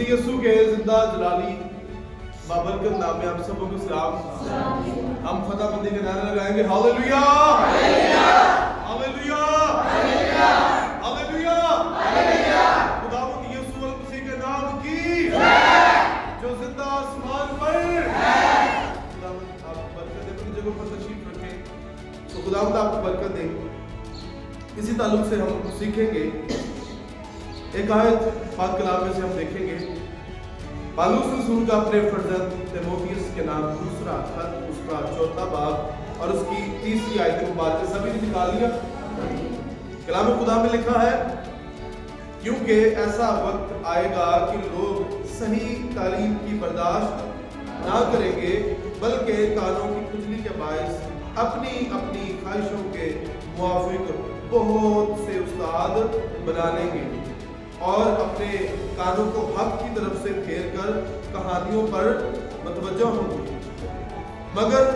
मसीह यीशु के जिंदा जलाली बाबरकत नाम में आप सबको को सलाम। हम फतहबंदी के नारे लगाएंगे, हालेलुया हालेलुया हालेलुया हालेलुया। खुदावंद यीशु मसीह के नाम की जो जिंदा आसमान पर है। खुदावंद आप बरकत दे, अपनी जगह पर तशरीफ रखें। तो खुदावंद आपको बरकत दे। इसी ताल्लुक से हम सीखेंगे एक आयत पाक कलाम में से हम देखेंगे पौलुस रसूल का अपने फर्जंद तीमुथियुस के नाम दूसरा खत उसका 4था बाब और उसकी 30वीं आयत मुबारक सभी ने निकाल लिया। कलाम खुदा में लिखा है, क्योंकि ऐसा वक्त आएगा कि लोग सही तालीम की बर्दाश्त ना करेंगे, बल्कि कानों की खुजली के बायस अपनी अपनी ख्वाहिशों के मुआफिक बहुत से उस्ताद बना लेंगे और अपने कानों को हक की तरफ से फेर कर कहानियों पर मतवज्जह होंगे। मगर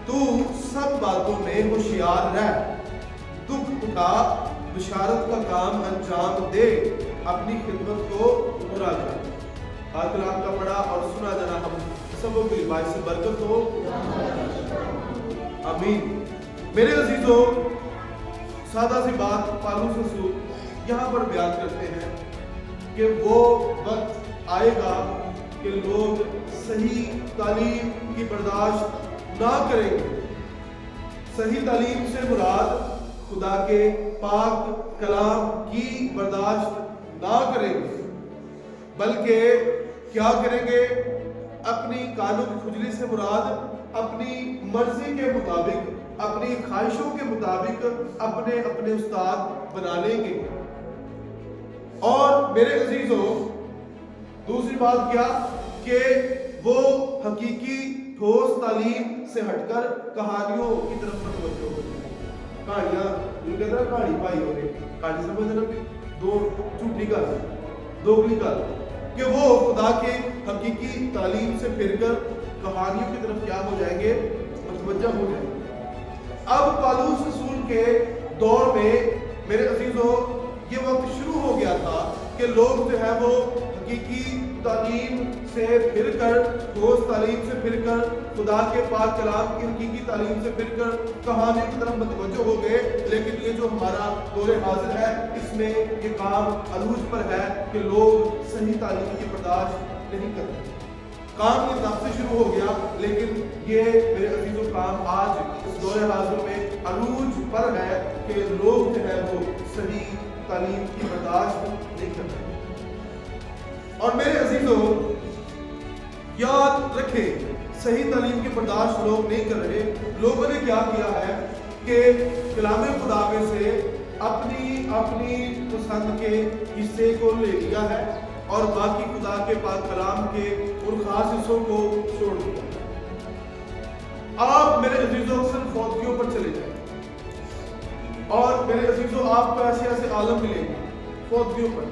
तू सब बातों में होशियार रह, दुख उठा, बिशारत का काम अंजाम दे, अपनी खिदमत को पूरा कर। कलाम का पढ़ा और सुना जाना हम सबों की बात से बरकत हो, आमीन। मेरे अजीजों, सादा सी बात पौलुस रसूल यहाँ पर बयान करते हैं कि वो वक्त आएगा कि लोग सही तालीम की बर्दाश्त ना करेंगे। सही तालीम से मुराद खुदा के पाक कलाम की बर्दाश्त ना करेंगे, बल्कि क्या करेंगे? अपनी कानों की खुजली से मुराद अपनी मर्जी के मुताबिक, अपनी ख्वाहिशों के मुताबिक अपने अपने उस्ताद बना लेंगे। और मेरे अजीजों, दूसरी बात क्या कि वो हकीकी ठोस तालीम से हटकर कहानियों की तरफ मतवज्जह होते हैं। कहानियां कहानी भाई हो रही कहानी समझ रहे, दो झूठी गल, दोगली गल, कि वो खुदा के हकीकी तालीम से फिरकर कहानियों की तरफ क्या हो जाएंगे? मतवज्जह हो जाएंगे। अब पौलुस रसूल के दौर में मेरे अजीजों ये वक्त शुरू हो गया था कि लोग जो है वो हकीकी तालीम से फिरकर, ठोस तालीम से फिरकर, खुदा के पाक कलाम की हकीकी तालीम से फिरकर कहानी की तरफ मतवज्जह हो गए। लेकिन ये जो हमारा दौरे हाजिर है, इसमें ये काम अरूज पर है कि लोग सही तालीम की बर्दाश्त नहीं करते। काम ये तब से शुरू हो गया, लेकिन ये मेरे अजीजों काम आज इस दौरे हाजिर में अरूज पर है कि लोग जो है वो सही तालीम की बर्दाश्त नहीं करते। और मेरे अजीजों, याद रखें, सही तालीम की बर्दाश्त लोग नहीं कर रहे। लोगों ने क्या किया है कि कलाम खुदा में से अपनी अपनी पसंद के हिस्से को ले लिया है और बाकी खुदा के पाक कलाम के उन खास हिस्सों को छोड़ दिया। आप मेरे अजीजों सिर्फ फौजियों पर चले जाए और मेरे अजीजों आपको ऐसे ऐसे आलम मिलेंगे फौजियों पर,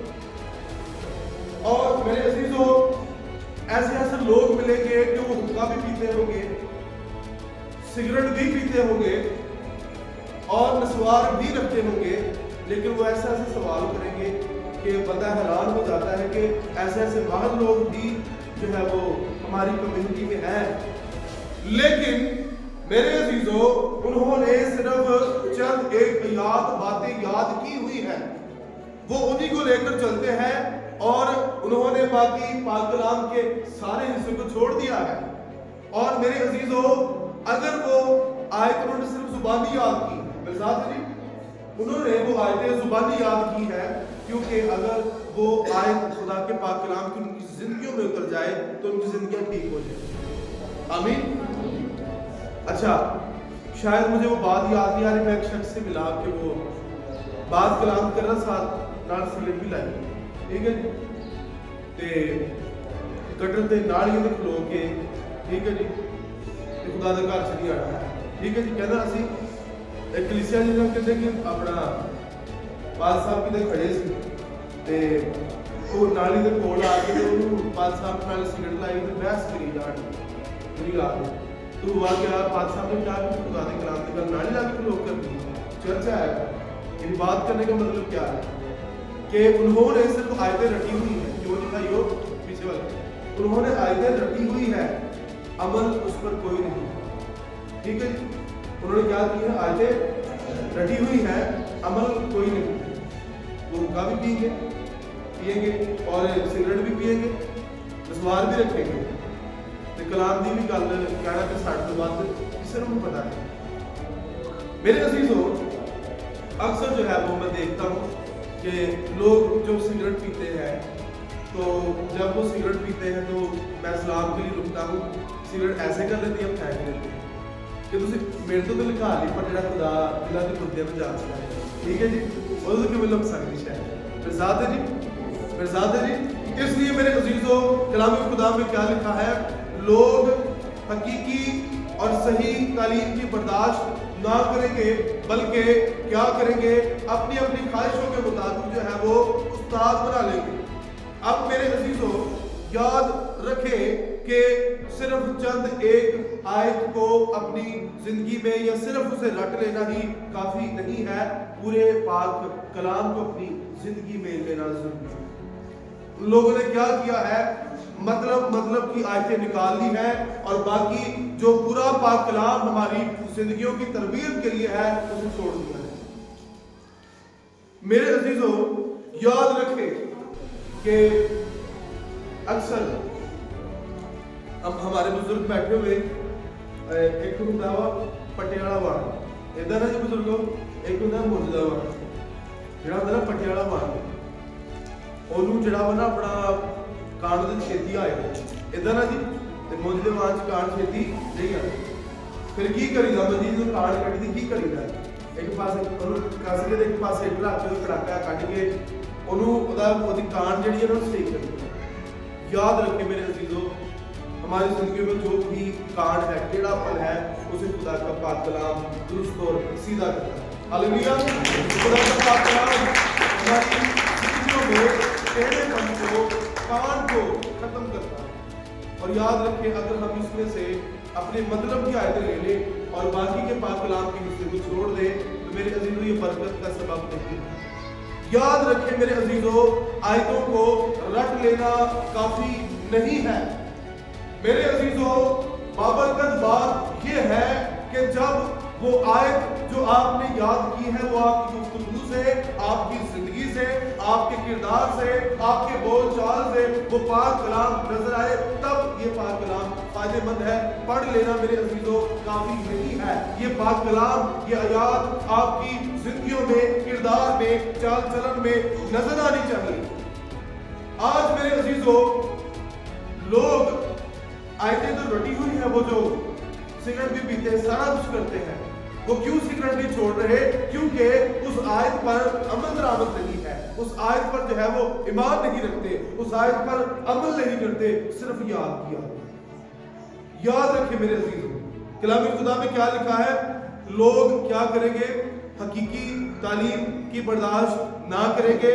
और मेरे अजीजों ऐसे ऐसे लोग मिलेंगे कि वो हुक्का भी पीते होंगे, सिगरेट भी पीते होंगे और नस्वार भी रखते होंगे, लेकिन वो ऐसे ऐसे सवाल करेंगे कि बंदा हैरान हो जाता है कि ऐसे ऐसे महान लोग भी जो है वो हमारी कम्युनिटी में हैं। लेकिन मेरे अजीजों, उन्होंने सिर्फ चंद एक बातें याद की हुई हैं, वो उन्हीं को लेकर चलते हैं और उन्होंने बाकी पाक कलाम के सारे हिस्सों को छोड़ दिया है। और मेरे अजीजों, अगर वो आयत उन्होंने सिर्फ जुबानी याद की है, मेरे साथ जी, उन्होंने वो आयतें जुबानी याद की है, क्योंकि अगर वो आयत खुदा के पाक कलाम की उनकी जिंदगियों में उतर जाए तो उनकी जिंदगियां ठीक हो जाए। आमीन। अच्छा, शायद मुझे वो बात याद नहीं आ रही, मैं एक शख्स से मिला कि वो बात कलाम कर रहा, साथ नाल सिगरेट भी लाई, ठीक है जी, ते कटर ते नाल ही खलो के, ठीक है जी, ते खुदा दे घर चली आना, ठीक है जी। कहना असी एक कलीसिया जी ने कहते कि अपना पाल साहब किते खड़े सी ते वो नाली दे कोल आ के उन्होंने पाल साहब नाल सिगरेट लाई ते बहस करी जान, मेरी गल तू हुआ क्या? पाल साहब ने क्या खुदा दे कलाम की गल नाली ला के लोग करते चर्चा है, इन बात करने का मतलब क्या है? کہ انہوں نے صرف آیتیں رٹی ہوئی ہیں, جو دکھائیو پیچھے والا, انہوں نے آیتیں رٹی ہوئی ہے, عمل اس پر کوئی نہیں. ٹھیک ہے جی, انہوں نے کیا کی ہے, آیتیں رٹی ہوئی ہے, عمل کوئی نہیں. وہ حقہ بھی پیئیں گے اور سگریٹ بھی پیئیں گے, مسوار بھی رکھیں گے, کلام دی بھی گل کہنا کہ ساڈے تو بات کسی کو پتا ہے. میرے عزیزوں, اکثر جو ہے وہ میں دیکھتا ہوں کہ لوگ جو سگریٹ پیتے ہیں, تو جب وہ سگریٹ پیتے ہیں تو میں سلام کے لیے رکتا ہوں, سگریٹ ایسے کر لیتے ہیں, پھینک لیتے ہیں کہ تسی میرے تو لکھا لی, پر جڑا خدا دلاں دے کتے میں جا سکتا ہے. ٹھیک ہے جی, وہ تو کیوں لگ سکتی شاید مرزاد ہے جی, مرزاد ہے جی. اس لیے میرے عزیزوں, کلام خدا میں کیا لکھا ہے, لوگ حقیقی اور صحیح تعلیم کی برداشت نہ کریں گے, بلکہ کیا کریں گے, اپنی اپنی خواہشوں کے مطابق جو ہے وہ استاد بنا لیں گے. اب میرے عزیزوں یاد رکھیں کہ صرف چند ایک آیت کو اپنی زندگی میں یا صرف اسے رٹ لینا ہی کافی نہیں ہے, پورے پاک کلام کو اپنی زندگی میں لینا ضروری ہے. لوگوں نے کیا کیا ہے, مطلب کی آیتیں نکال لی ہے اور باقی جو پورا پاک کلام ہماری زندگیوں کی تربیت کے لیے ہے اسے چھوڑ دیا ہے. میرے عزیزوں یاد رکھیں کہ اکثر اب ہمارے بزرگ بیٹھے ہوئے, ایک ہوتا ہے پٹیالہ واڑ, ادھر ہے جی بزرگوں, ایک ہوتا ہے موجودہ واڑ, جڑا ہوتا ہے پٹیالہ واڑ, انہوں جڑا نا اپنا کانڈ دے چھیتی آئے ادھر نا جی, موجودہ واڑ کانڈ چھیتی نہیں آئے. پھر کی کری دا مجید جو کانڈ کٹی دی کی کری دا, ایک پاس انہوں کس کے ایک پاس ایک رکھ کے کڑاکا کٹ کے انہوں وہ کانڈ جڑی ہے نا صحیح کری. یاد رکھیں میرے عزیزوں, ہماری زندگیوں میں جو بھی کانڈ ہے, کیڑا پل ہے, اسے خدا کا پاک کلام درست اور سیدھا کرتا ہے. ہاللیلویہ. خدا کا پاک کلام ہماری زندگیوں میں ٹیڑھے پن کو, کانڈ کو ختم کرتا ہے. اور یاد رکھیں اگر ہم اس میں سے اپنے مطلب کی آیتیں لے لیں اور باقی کے پاک کلام کے حصے کو چھوڑ دیں تو میرے عزیزوں یہ برکت کا سبب نہیں ہے. یاد رکھیں میرے عزیزوں, آیتوں کو رٹ لینا کافی نہیں ہے. میرے عزیزوں بابرکت بات یہ ہے کہ جب وہ آیت جو آپ نے یاد کی ہے وہ آپ کی گفتگو سے, آپ کی زندگی سے, آپ کے کردار سے, آپ کے بول چال سے وہ پاک کلام نظر آئے, تب یہ پاک کلام فائدہ مند ہے. پڑھ لینا میرے عزیزوں کافی نہیں ہے. یہ پاک کلام, یہ آیات آپ کی زندگیوں میں, کردار میں, چال چلن میں نظر آنی چاہیے. آج میرے عزیزوں لوگ آیتیں تو رٹی ہوئی ہے, وہ جو سگریٹ بھی پیتے ہیں, سارا کچھ کرتے ہیں, وہ کیوں سگریٹ نہیں چھوڑ رہے, کیونکہ اس آیت پر عمل درآمد نہیں ہے, اس آیت پر جو ہے وہ ایمان نہیں رکھتے, اس آیت پر عمل نہیں کرتے, صرف یاد کیا. یاد رکھیں میرے عزیزوں, کلام خدا میں کیا لکھا ہے, لوگ کیا کریں گے, حقیقی تعلیم کی برداشت نہ کریں گے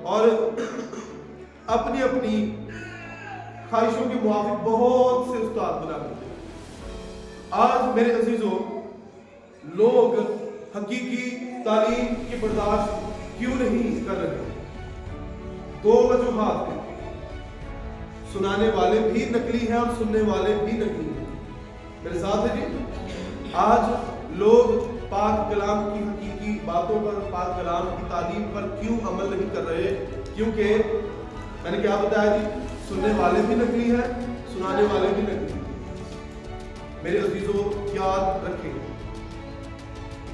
اور اپنی اپنی خواہشوں کے موافق بہت سے استاد بنا لیں گے. آج میرے عزیزوں لوگ حقیقی تعلیم کی برداشت کیوں نہیں کر رہے؟ دو وجوہات ہیں. سنانے والے بھی نقلی ہیں اور سننے والے بھی نقلی ہیں. میرے ساتھ ہے جی. آج لوگ پاک کلام کی حقیقی باتوں پر, پاک کلام کی تعلیم پر کیوں عمل نہیں کر رہے؟ کیونکہ میں نے کیا بتایا جی, سننے والے بھی نقلی ہیں, سنانے والے بھی نقلی ہیں. میرے عزیزوں یاد رکھیں,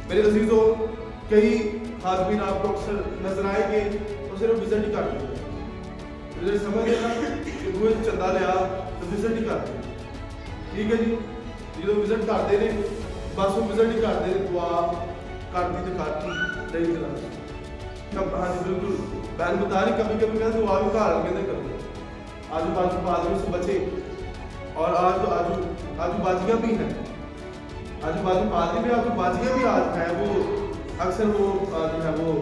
میرے عزیزوں کئی خادمین آپ کو اکثر نظر آئیں گے اور صرف وزٹ ہی کرتے ہیں. وزٹ سمجھ لینا کہ وہ چندہ لیا تو وزٹ ہی کرتے ہیں. ٹھیک ہے جی, جو وزٹ کرتے ہیں بس وہ وزٹ ہی کرتے ہیں, دعا کرتی تو کرتی نہیں چلا. ہاں جی بالکل, بہن بتا رہی کبھی کبھی کہتے دعا بھی گھر کے اندر کرتے, آجو باجو پادریوں سے بچے. اور آج تو آجو باجیاں بھی ہیں, آجو باجو پادری بھی, آجو باجیاں بھی آج ہیں. وہ اکثر وہ جو ہے وہ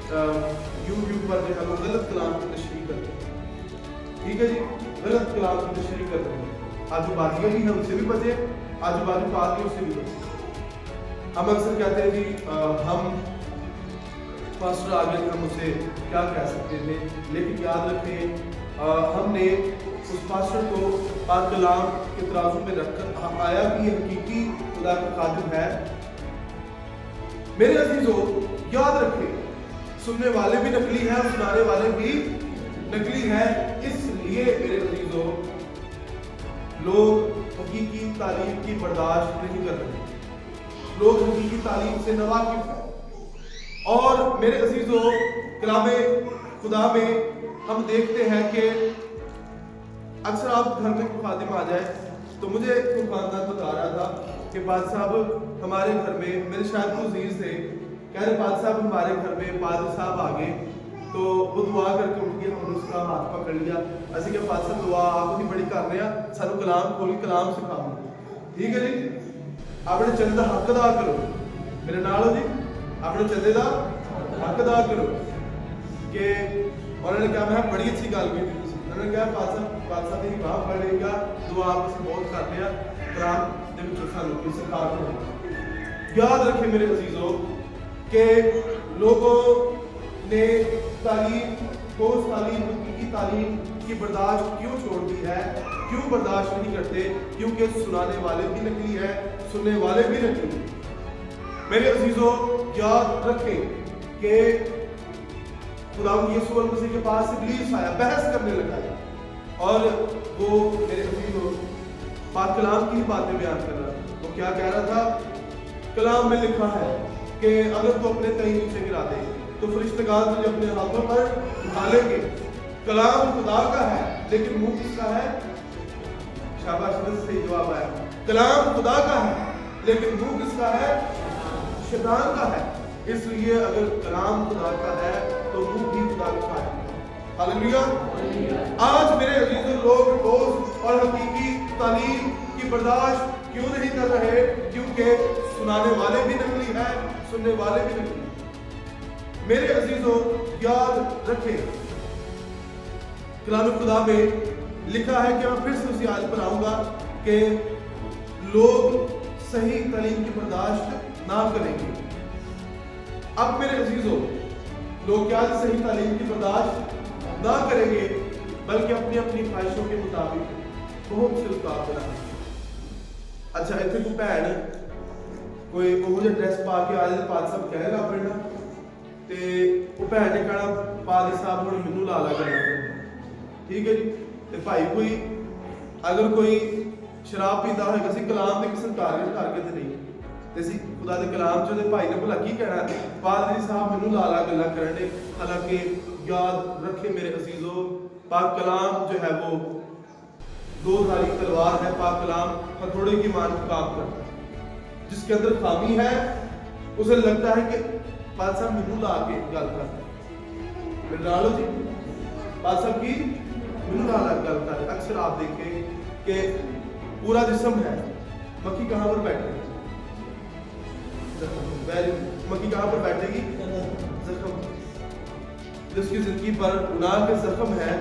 یوٹیوب پر جو ہے وہ غلط کلام کی تشریح کرتے ہیں. ٹھیک ہے جی, غلط کلام کی تشریح کرتے ہیں. آجو باجیاں بھی ہیں, ان سے بھی بچے, آجو باجو پادریوں سے بھی بچے. ہم اکثر کہتے ہیں جی ہم पास्टर आगे हम उसे क्या कह सकते थे, लेकिन याद रखें हमने उस पास्टर को पाक कलाम के तराजू में रखकर आया कि ये हकीकी खुदा का खादिम है। मेरे अजीजों, याद रखें सुनने वाले भी नकली हैं और सुनाने वाले भी नकली हैं। इसलिए मेरे अजीजों, लोग हकीकी तालीम की बर्दाश्त नहीं कर रहे, लोग हकीकी तालीम से नवाकिफ हैं। और मेरे अजीजों, कलामे खुदा में हम देखते हैं कि अक्सर आप घर में खादिम आ जाए तो मुझे खानदान बता रहा था कि पाद साहब हमारे घर में, मेरे शायद को अजीज थे, कह रहे पाद साहब हमारे घर में पाद साहब आ गए तो वो दुआ करके उठ गया, हमने उसका हाथ पकड़ लिया, असं क्या पाद साहब दुआ आप नहीं बड़ी कर रहे हैं, सानू कलाम खोल कलाम सिखाओ, ठीक है जी, अपने चंदे का हक अदा करो, मेरे नाल हो जी, अपने चंदे का हक अदा करो। कि उन्होंने कहा मैं बड़ी अच्छी गल की, उन्होंने कहा पाद साहब की बाह फड़ लेगा, दुआ आप बहुत कर लिया, कलाम दे विच सानू की सिखा दो। याद रखें मेरे अजीजों कि लोगों ने तालीम को, तालीम की तालीम की बर्दाश्त क्यों छोड़ दी है, क्यों बर्दाश्त नहीं करते? क्योंकि सुनाने वाले भी नकली है, सुनने वाले भी नकली। मेरे अजीजों, याद रखें कि खुदावंद यीशु मसीह के पास इब्लीस आया, बहस करने लगा और वो मेरे अजीजों पाक कलाम की बातें बयान कर रहा। वो क्या कह रहा था? कलाम में लिखा है कि अगर तो अपने कहीं नीचे गिरा दे तो फरिश्तेगान तुझे अपने हाथों पर उठा लेंगे। कलाम खुदा का है लेकिन मुंह किसका है? शाबाश, सही जवाब आया। कलाम खुदा का है लेकिन मुंह किसका है? शैतान का है। इसलिए अगर कलाम खुदा का है तो मुंह भी खुदा का है। हालेलुया। आज मेरे अजीजों, लोग रोज और हकीकी तालीम की बर्दाश्त क्यों नहीं कर रहे? क्योंकि सुनाने वाले भी नकली हैं, सुनने वाले भी नकली। मेरे अजीजों, याद रखें कलाम खुदा में लिखा है कि मैं फिर से उसी आयत पर आऊंगा कि लोग सही तालीम की बर्दाश्त ना करेंगे। अब मेरे अजीजों, लोग क्या सही तालीम की बर्दाश्त ना करेंगे बल्कि अपनी अपनी ख्वाहिशों के मुताबिक बहुत से उस्ताद बनाएंगे। अच्छा, इतने को भैन कोई वो जो ड्रेस पा के आ जाए, पाद साहब कहेगा पढ़ना ते वो भैन ने कहना पाद साहब हुण मैनू ला ला करना, ठीक है जी। ते भाई कोई अगर कोई शराब पीता होगा, असीं कलाम की किस्म टारगेट करके तो नहीं, ते असीं खुदा दे कलाम च दे भाई ने भला की कहना पादरी साहब मैनू ला ला गल्लां करने। हालांकि याद रखें मेरे अजीजों, पाक कलाम जो है वो दो धारी तलवार है। पाक कलाम हथौड़े की मान काम करता है। जिसके अंदर खामी है उसे लगता है कि पाद साहब मैनू ला के गल कर, मेरे नालो जी, पाद साहब की मैनू ला ला गल कर। अक्सर आप देखें कि पूरा जिस्म है, मक्खी कहाँ पर बैठेगी? मक्खी कहाँ पर बैठेगी? जख्म। जिसकी जिंदगी पर गुनाह के जख्म है,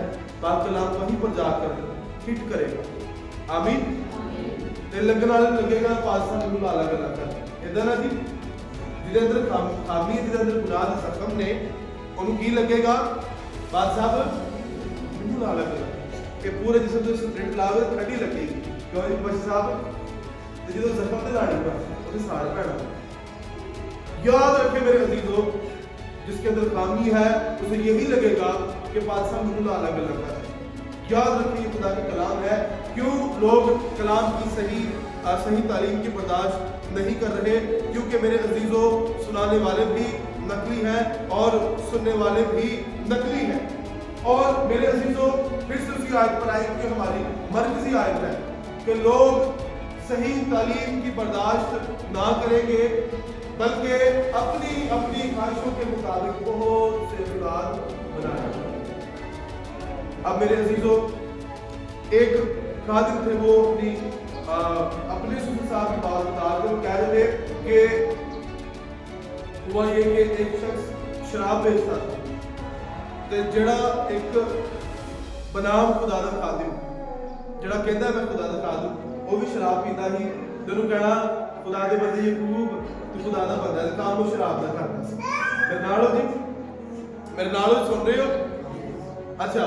पाक कलाम वहीं पर जाकर हिट करेगा। आमीन। ते लगन वाले लगेगा पाद साहब मैनू ला ला गल्लां कर, इदां ना जी। जिहदे अंदर खामी है, जिहदे अंदर गुनाह दा जख्म ने, उन्होंने की लगेगा? पाद साहब मैनू ला ला गल्लां कि पूरे जिस्म ते स्प्रिंट लावे ठंडी लगेगी। क्यों जी बच साहब? ते जो जख्म ते लाड़ी पर उसे साड़ पैना। याद रखें मेरे अजीजों, जिसके अंदर खामी है उसे यही लगेगा कि पाद साहब मैनू ला ला गल्लां कर। याद रखें ये खुदा का कलाम है। क्यों लोग कलाम की सही तालीम की बर्दाश्त नहीं कर रहे? क्योंकि मेरे अजीजों, सुनाने वाले भी नकली हैं और सुनने वाले भी नकली हैं। और मेरे अजीजों, फिर से उसी आयत पर आए कि हमारी मरकजी आयत है कि लोग सही तालीम की बर्दाश्त ना करेंगे बल्कि अपनी अपनी ख्वाहिशों के मुताबिक बहुत से औलाद बनाएंगे। अब मेरे अजीजों, एक खादिम थे, वो अपने सुबह साहब की बात बता के वो कह रहे थे कि हुआ ये कि एक शख्स शराब बेचता था, तो जड़ा एक बनाम खुदा दा खादिम, जड़ा कहता मैं खुदा दा खादिम, वो भी शराब पीता ही, तेनू कहना खुदा दे बंदे यकूब तू खुदा दा बंदा है, काम वो शराब दा करता सी। मैं नालो जी मेरे नाल सुन रहे हो? अच्छा,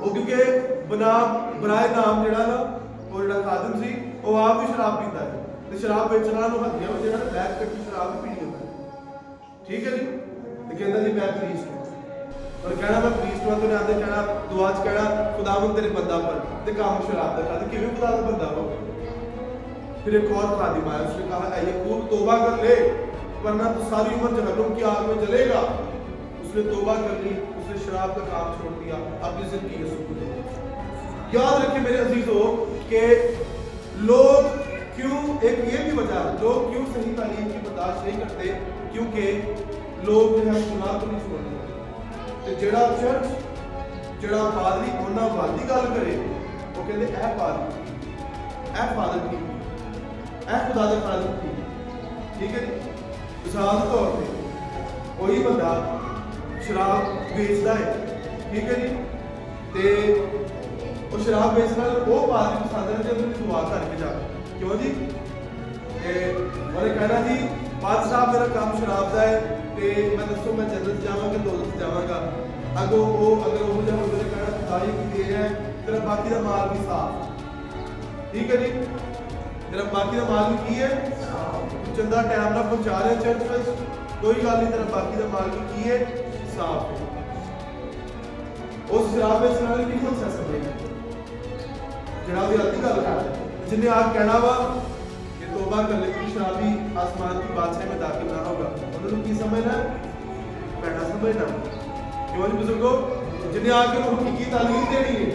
वो क्योंकि बनाए नाम जिहड़ा ना वो जिहड़ा खादिम सी वो आप भी शराब पीता है तो शराब बेचने वालों हथियार में जिहड़ा बैग कट्टी शराब भी पीनी होता है, ठीक है जी। तो कहता जी मैं प्रीस्ट हूं और कहना मैं प्रीस्ट हूं तो आंदे कहना दुआ च कहना खुदावंद तेरे बंदा पर ते काम शराब दा खाते किवें खुदा दा बंदा हो। फिर एक और खादिम आया, उसने कहा ऐ याकूब तौबा कर ले वरना तो सारी उम्र जहन्नुम की आग में जलेगा। उसने तौबा कर ली, उसने शराब का काम छोड़ दिया, अपनी जिंदगी यीशु को दे दी। याद रखिए मेरे अजीजों कि लोग क्यों, एक ये भी वजह है लोग क्यों सही तालीम की बर्दाश्त नहीं करते, क्योंकि लोग जो है गुनाह को नहीं छोड़ते। तो जेड़ा चर्च जेड़ा पादरी उन्हां वादी गल करे वो कहते ऐ पादरी ऐ फादर की ऐ खुदा दे खादिम की, ठीक है जी। मिसाल के तौर पर वही बंदा शराब बेचता है, ठीक है जी, ते वो शराब बेचने वाले वो पादरी पसंद है जब उन्हें दुआ करके जा क्यों जी और कहना जी पादरी साहब मेरा काम शराब का है ते मैं दसो मैं जन्नत जावांगा दौलत जावांगा अगो वो अगर वो जब उन्होंने कहना खुदाई की दे है तेरा बाकी का माल भी साफ, ठीक है जी, तेरा बाकी का माल भी की है चंदा टाइम ना पहुंचा रहे चर्च में कोई गल नहीं, तेरा बाकी का माल भी की है साफ है। उस शराब में सुनाने की कौन सा समय जनाब अति गल कर जिन्हें आप कहना वा कि तौबा कर ले कि शराबी आसमान की बादशाह में दाखिल ना होगा, उन्होंने की समझना पैसा समझना क्यों जी बुजुर्गो, जिन्हें आके हकीकी तालीम देनी है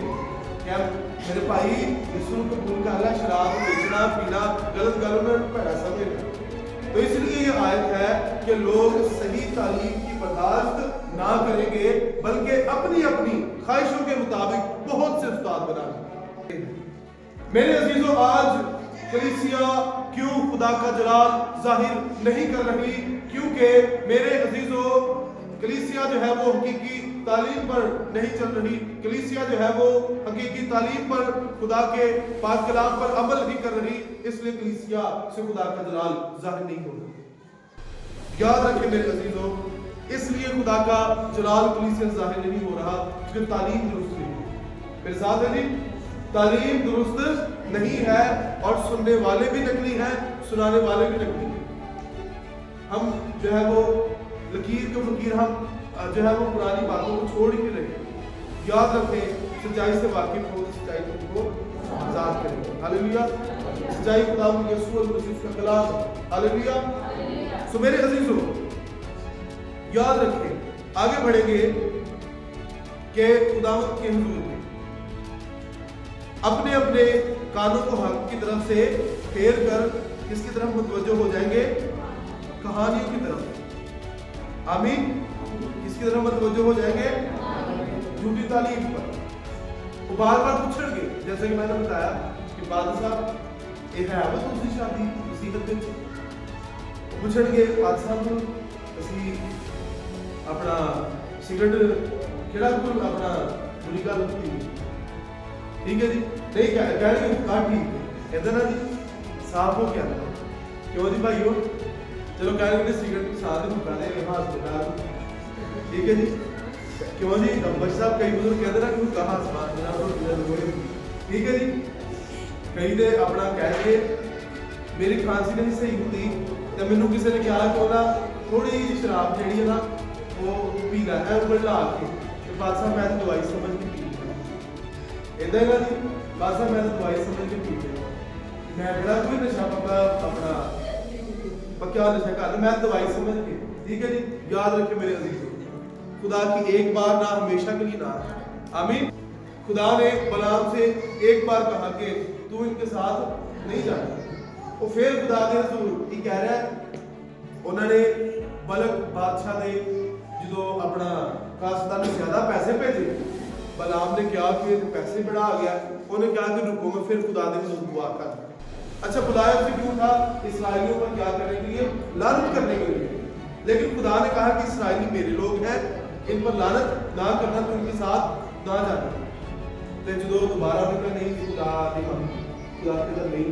क्या मेरे भाई यीशु को कबूल कर ला, शराब बेचना पीना गलत गल में पैसा समझना। तो इसलिए ये आयत है कि लोग सही तालीम की बर्दाश्त ना करेंगे बल्कि अपनी अपनी ख्वाहिशों के मुताबिक बहुत से उस्ताद बनाएंगे। मेरे अजीजों आज कलीसिया क्यों खुदा का जलाल जाहिर नहीं कर रही, क्योंकि मेरे अजीजों कलीसिया जो है वो हकीकी तालीम पर नहीं चल रही, कलीसिया जो है वो हकीकी तालीम पर खुदा के पाक कलाम पर अमल नहीं कर रही, इसलिए कलीसिया से खुदा का जलाल जाहिर नहीं हो रहा। याद रखें मेरे अजीजों, इसलिए खुदा का जलाल कलीसिया जाहिर नहीं हो रहा क्योंकि तालीम दुरुस्त नहीं। मेरे साथ है जी, तालीम दुरुस्त नहीं है और सुनने वाले भी नकली हैं, सुनाने वाले भी नकली हैं। हम जो है वो लकीर के फकीर हम जो है वो पुरानी बातों को छोड़ ही रहे। याद रखें सच्चाई से वाकिफ हो, सच्चाई तुमको आजाद करेगी। हालेलुया, सच्चाई खुदा यीशु मसीह का कलाम। हालेलुया। सो मेरे अजीजों याद रखें आगे बढ़ेंगे कि खुदावंद के हुजूर में अपने अपने कानों को हक की तरफ से फेर कर किसकी तरफ मुतवज्जो हो जाएंगे, कहानियों की तरफ। आमीन। किसकी तरफ मुतवज्जो हो जाएंगे, झूठी तालीम पर। वो बार बार पूछेंगे जैसे कि मैंने बताया कि बादशाह साहब ये है वो दूसरी शादी मुसीबत ਵਿੱਚ पूछेंगे बादशाह ਨੂੰ ਅਸੀਂ अपना सिगरेट ਕਿਹੜਾ कोई अपना बुरी गल होती, ठीक है जी, नहीं कह रहे हाँ ठीक है कहते ना जी साफ हो गया क्यों जी भाइयों, चलो कह रहे सिगरेट साथ मुका दे हस्पताल, ठीक है जी, क्यों जी बच्चे साहब कई बुजुर्ग कहते ना कि कहा आसमान, ठीक है जी, कई दे अपना कह के मेरी खांसी नहीं सही होती तो मैनू किसी ने कहा कि ना थोड़ी जी शराब जी है ना वो पी ला उबल ला के बादशाह मैं तो दवाई समझ के पी इदा ना जी, बादशाह मैं तो दवाई समझ के पी मैं बड़ा कोई नशा पक्का अपना पक्का नशा कर मैं दवाई समझ के, ठीक है जी। याद रखे मेरे अजीजों, खुदा की एक बार ना हमेशा के लिए ना है। आमीन। खुदा ने बलाम से एक बार कहा कि तू इनके साथ नहीं जाना, और फिर खुदा के रसूल ये कह रहा है उन्होंने बलक बादशाह ने जो अपना कासदार ने ज्यादा पैसे भेजे, बलाम ने क्या कि पैसे बढ़ा गया, उन्हें क्या कि रुको मैं फिर खुदा ने दुआ कर। अच्छा बुलाया उसे क्यों था, इस्राएलियों पर क्या करने के लिए, लानत करने के लिए, लेकिन खुदा ने कहा कि इस्राएली मेरे लोग हैं, इन पर लानत ना करना, तो इनके साथ ना जाना। तो जो दोबारा उन्होंने नहीं खुदा के दर नहीं,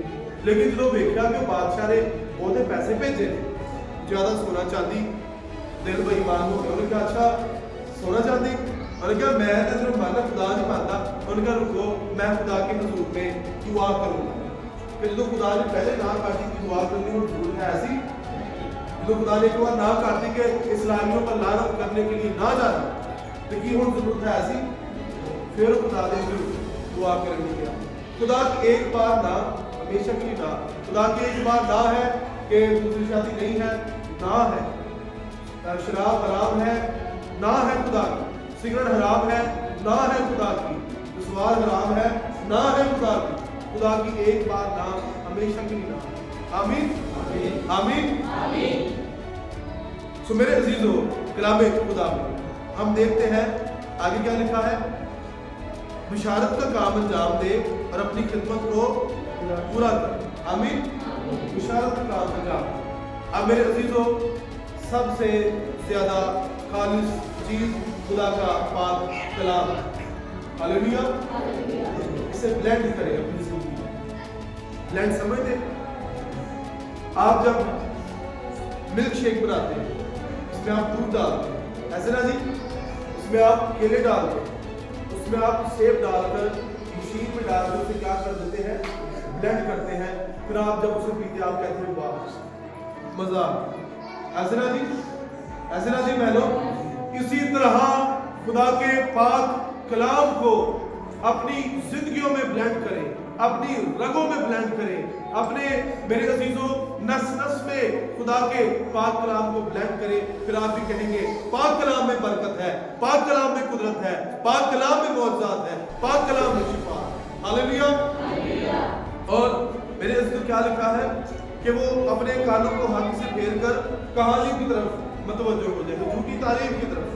लेकिन जो देखा कि बादशाह ने उन्हें पैसे भेजे ज्यादा सोना चांदी दिल बेईमान हो गया। उन्होंने कहा अच्छा सोना चांदी? उन्होंने कहा मैं तो मानना खुदा नहीं मानता। उन्होंने कहा रुको मैं खुदा के हजूर में दुआ करूँगा। फिर जो खुदा ने पहले ना काटी कि दुआ करनी वो झूठ है ऐसी, जो खुदा ने एक बार ना काटी कि इस्लामियों पर लानत करने के लिए ना जाना तो की हुण जरूरत है ऐसी, फिर खुदा ने दुआ करनी गया। खुदा की एक बार ना हमेशा के लिए ना, खुदा की एक बार ना है कि दूसरी शादी नहीं है, ना है शराब हराम है, ना है खुदा की, सिगरेट हराम है, ना है खुदा की, दुश्वार हराम है, ना है खुदा की। खुदा की एक बार ना हमेशा के लिए ना। आमीन आमीन आमीन। सो मेरे अजीजों कलामे खुदा में हम देखते हैं आगे क्या लिखा है, बिशारत का काम अंजाम दे और अपनी खिदमत को पूरा कर। आमीन। बिशारत का काम अंजाम। अब मेरे अजीजों सबसे ज्यादा खालिस चीज खुदा का पाक कलाम है। हालेलुया। इसे ब्लेंड करें अपनी जिंदगी में। ब्लेंड समझते? आप जब मिल्क शेक बनाते हैं उसमें आप दूध डालते हैं, ऐसे ना जी, उसमें आप केले डालते हैं, उसमें आप सेब डालकर मशीन में डालकर उसे क्या कर देते हैं, ब्लेंड करते हैं। फिर आप जब उसे पीते आप कहते हैं वाह मजा। ऐसे ना जी, ऐसे ना जी महलो। इसी तरह खुदा के पाक कलाम को अपनी जिंदगियों में ब्लेंड करें, अपनी रगों में ब्लेंड करें, अपने मेरे अजीजों नस नस में खुदा के पाक कलाम को ब्लेंड करें। फिर आप भी कहेंगे पाक कलाम में बरकत है, पाक कलाम में कुदरत है, पाक कलाम में मौजज़ात है, पाक कलाम में शिफा। हालेलुया। और मेरे अजीजों क्या लिखा है कि वो अपने कानों को हक से फेर कर कहानी की तरफ मतवज्जो हो जाए, झूठी तारीफ की तरफ।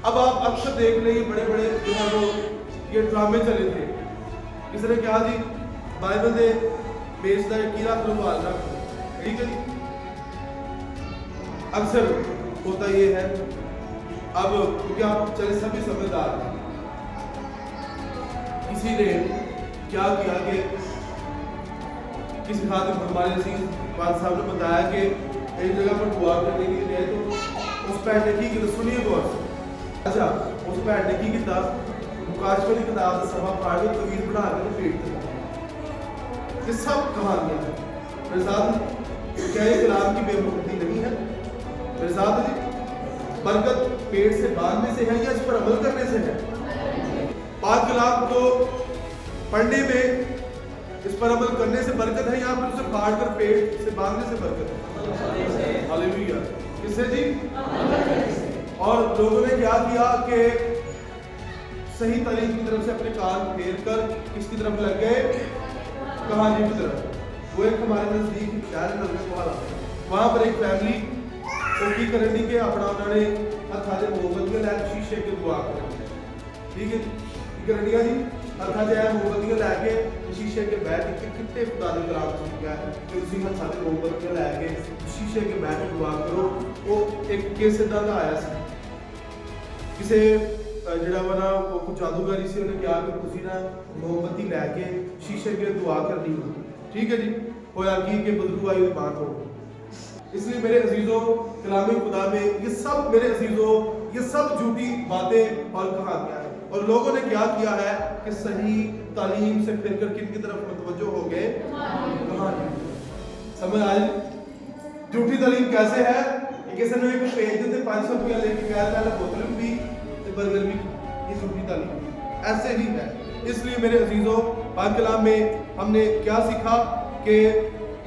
अब आप अक्सर देख रहे बड़े बड़े जो है वो ये ड्रामे चले थे, किसी ने कहा जी बाइबल दे पेज का कीड़ा खुलवाल रख, ठीक है जी। अक्सर होता ये है, अब क्योंकि आप चले सभी समझदार हैं, किसी ने क्या किया कि किसी खातिर हमारे साहब ने बताया कि एक जगह पर दुआ करने के लिए तो उस पैर ने की कि सुनिए गौर से। अच्छा उस पैर ने की किताब मुकाशफे की किताब सभा फाड़ के तवीर बना कर पेट दिया। ये सब कहानियां हैं मेरे साथ। क्या ये कलाम की बेवकूफ़ी नहीं है मेरे साथ जी? बरकत पेट से बांधने से है या इस पर अमल करने से है? पाक कलाम को पढ़ने में इस पर अमल करने से बरकत है या फिर उसे फाड़ कर पेट से बांधने से बरकत है? हालेलुया। किससे जी? और लोगों ने क्या किया कि सही तारीफ की तरफ से अपने कान फेर कर किसकी तरफ लग गए, कहानी की तरफ। वो एक हमारे नजदीक शहर नजर वाला, वहां पर एक फैमिली वो की करनी के अपना उन्होंने हथा जे मोमबत्तियां लैके शीशे के दुआ कर, ठीक है करनिया जी, हथा जे मोमबत्तियां लैके शीशे के बैठ के कितने खुदा दे कलाम सुन गया कि तुसी हथा जे मोमबत्तियां लैके शीशे के बैठ के दुआ करो। वो एक केस इदा दा आया सी, किसी ਜਿਹੜਾ ਵਾ ਨਾ ਉਹ ਕੁਝ ਜਾਦੂਗਰੀ ਸੀ, ਉਹਨੇ ਕਿਹਾ ਕਿ ਤੁਸੀਂ ਨਾ मोमबत्ती लैके शीशे के दुआ करनी हो, ठीक है जी। होया कि बदबू आई हुई बात हो। इसलिए मेरे अजीजों कलाम खुदा में ये सब मेरे अजीजों ये सब झूठी बातें और कहानियां हैं। और लोगों ने क्या किया है कि सही तालीम से फिरकर किन की तरफ मुतवज्जो हो गए, कहानी। समझ आए? झूठी तालीम कैसे है? किसी ने एक पेज देते 500 रुपया लेके गया पहले बोतल भी बर्गर भी, ये झूठी तालीम ऐसे ही है। इसलिए मेरे अजीजों पाक कलाम में हमने क्या सीखा कि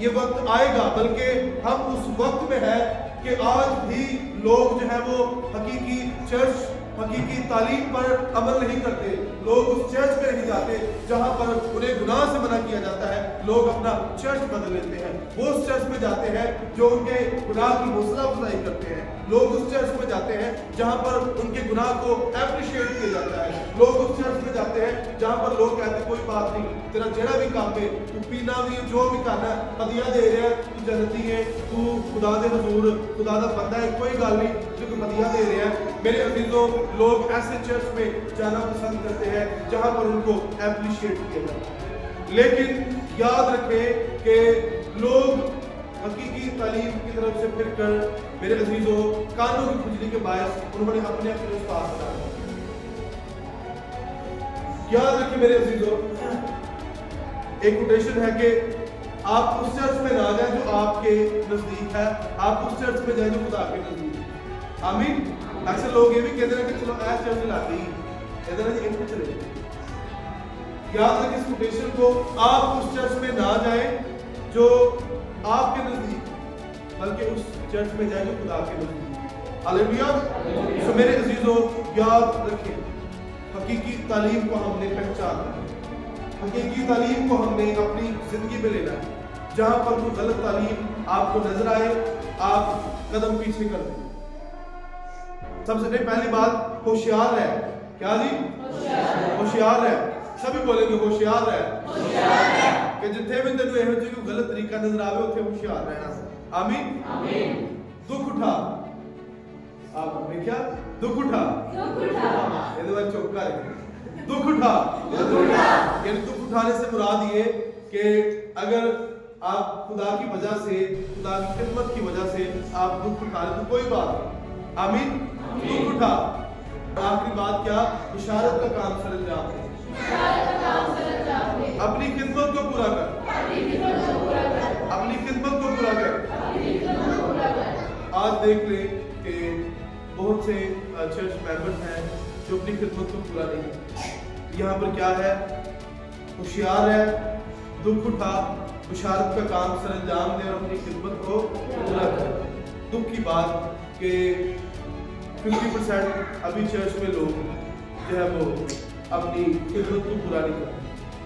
ये वक्त आएगा, बल्कि हम उस वक्त में है कि आज भी लोग जो है वो हकीकी चर्च हकीकी तालीम पर अमल नहीं करते। लोग उस चर्च में नहीं जाते जहां पर उन्हें गुनाह से मना किया जाता है। लोग अपना चर्च बदल लेते हैं, वो उस चर्च में जाते हैं जो उनके गुनाह की हौसला अफजाई करते हैं। लोग उस चर्च में जाते हैं जहां पर उनके गुनाह को एप्रिशिएट किया जाता है। लोग उस चर्च में जाते हैं जहां पर लोग कहते हैं कोई बात नहीं, तेरा जेड़ा भी काम है, तू पीना भी जो भी करना है, हदिया दे रहा है, तू जन्नती है, तू खुदा दे हुजूर खुदा दा बंदा है, कोई गल नहीं, तू हदिया दे रहा है। मेरे अजीजों लोग ऐसे चर्च में जाना पसंद करते हैं जहां पर उनको एप्रिशिएट किया जाता है। लेकिन याद रखें कि लोग हकीकी तालीम की तरफ से फिर कर मेरे अजीजों कानों की खुजली के बायस उन्होंने अपने अपने उस्ताद बना दिए। याद रखिए मेरे अजीजों, एक कोटेशन है कि आप उस चर्च में ना जाएं जो आपके नजदीक है, आप उस चर्च में जाएं जो खुदा के नजदीक है। आमीन। अक्सर लोग ये भी कहते हैं कि चलो ऐसा चर्च लाते ही इधर इनके चले। याद रखिए इस कोटेशन को, आप उस चर्च में ना जाएं जो आपके नजदीक, बल्कि उस चर्च में जाएं जो खुदा के नजदीक। हालेलुया। सो मेरे अजीजों याद रखें, हकीकी तालीम को हमने पहचाना है, हकीकी तालीम को हमने अपनी जिंदगी में लेना है। जहां पर कोई गलत तालीम आपको नजर आए, आप कदम पीछे कर दें। सबसे पहली बात, होशियार है। क्या जी? होशियार है। सभी बोलेंगे होशियार है कि जिथे भी तेन यह कोई गलत तरीका नजर आवे उथे होशियार रहना। आमीन। दुख उठा, आपने देखा दुख उठा, ये बार चौका है। दुख उठा, यानी दुख उठाने से मुराद ये कि अगर आप खुदा की वजह से, खुदा की खिदमत की वजह से आप दुख उठा रहे तो कोई बात नहीं। आमीन। दुख उठा। आखिरी बात क्या? बिशारत का काम सरंजाम है। अपनी खिदमत को पूरा कर, अपनी खिदमत को पूरा कर। आज देख ले कि बहुत से चर्च मेंबर्स हैं जो अपनी खिदमत को पूरा नहीं करते। यहाँ पर क्या है? होशियार है, दुख उठा, बिशारत का काम सरंजाम दे और अपनी खिदमत को पूरा कर। दुख की बात कि 50% अभी चर्च में लोग जो है वो अपनी खिदमत को पूरा नहीं करते।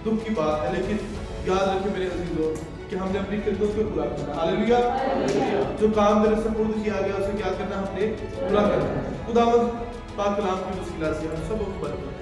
दुख की बात है, लेकिन याद रखिए मेरे अजीजों कि हमने अपनी खिदमत को पूरा करना। हालेलुया। जो काम मेरे सपुर्द किया गया उसे क्या करना? हमने पूरा करना। खुदावंद पाक कलाम की वसीला से हम सब को बरकत